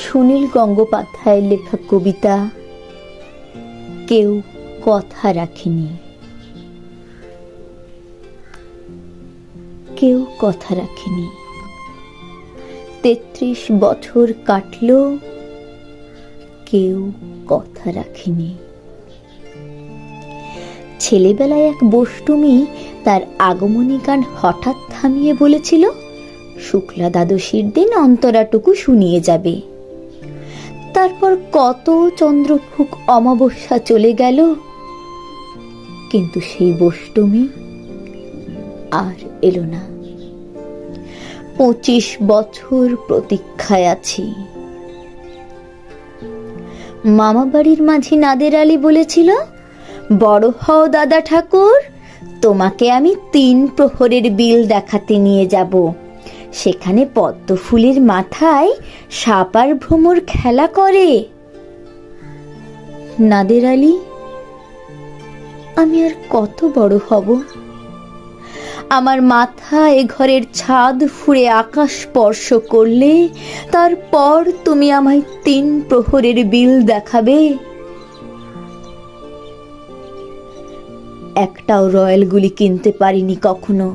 সুনীল গঙ্গোপাধ্যায়ের লেখা কবিতা কেউ কথা রাখেনি। কেউ কথা রাখেনি। ৩৩ বছর কাটল, কেউ কথা রাখেনি। ছেলেবেলায় এক বষ্টমী তার আগমনী গান হঠাৎ থামিয়ে বলেছিল, শুক্লা দ্বাদশীর দিন অন্তরাটুকু শুনিয়ে যাবে। তারপর কত চন্দ্রভুক অমাবস্যা চলে গেল, কিন্তু সেই বষ্টমী আর এলো না। 25 বছর প্রতীক্ষায় আছি। মামা বাড়ির মাঝি নাদের আলী বলেছিল, বড় হও দাদা ঠাকুর, তোমাকে আমি 3 প্রহরের বিল দেখাতে নিয়ে যাব। সেখানে পদ্ম ফুলের মাথায় সাপ আর ভ্রমর খেলা করে। নাদের আলী, আমি আর কত বড় হব? আমার মাথা এ ঘরের ছাদ ফুঁড়ে আকাশ স্পর্শ করলে তারপর তুমি আমায় 3 প্রহরের বিল দেখাবে? একটাও রয়্যাল গুলি কিনতে পারিনি কখনো।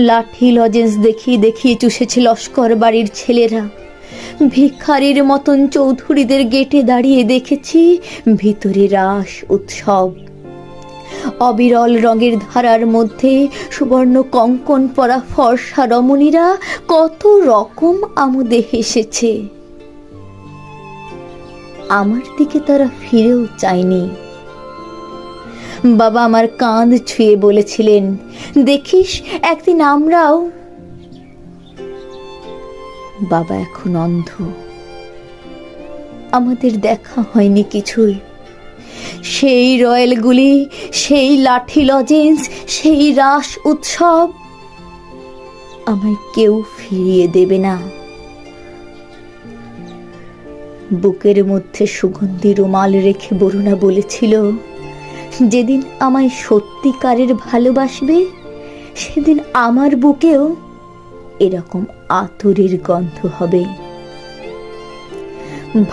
লাঠি লজেন্স দেখিয়ে দেখিয়ে চুষেছে লস্কর বাড়ির ছেলেরা। ভিখারির মতন চৌধুরীদের গেটে দাঁড়িয়ে দেখেছি ভিতরে রাস উৎসব। অবিরল রঙের ধারার মধ্যে সুবর্ণ কঙ্কন পরা ফর্সা রমণীরা কত রকম আমোদে হেসেছে। আমার দিকে তারা ফিরেও চায়নি। বাবা আমার কাঁধ ছুঁয়ে বলেছিলেন, দেখিস একদিন আমরাও। বাবা এখন অন্ধ, আমাদের দেখা হয়নি কিছুই। সেই রয়্যালগুলি, সেই লাঠি লজেন্স, সেই রাস উৎসব আমায় কেউ ফিরিয়ে দেবে না। বুকের মধ্যে সুগন্ধি রুমাল রেখে বরুণা বলেছিল, যেদিন আমায় সত্যিকারের ভালোবাসবে সেদিন আমার বুকেও এরকম আতরের গন্ধ হবে।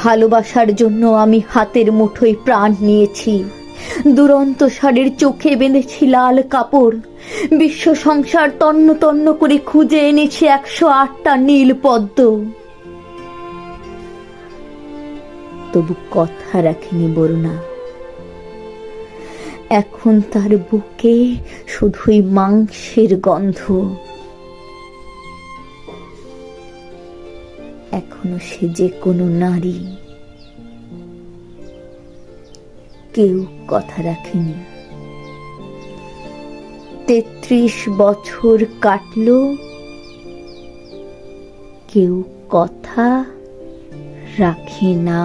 ভালোবাসার জন্য আমি হাতের মুঠোয় প্রাণ নিয়েছি। দুরন্ত ষাঁড়ের চোখে বেঁধেছি লাল কাপড়। বিশ্ব সংসার তন্ন তন্ন করে খুঁজে এনেছি 108টা নীল পদ্ম। তবু কথা রাখেনি বরুণা। এখন তার বুকে শুধুই মাংসের গন্ধ। এখনো সে যে কোনো নারী। কেউ কথা রাখেনি। 33 বছর কাটল, কেউ কথা রাখে না।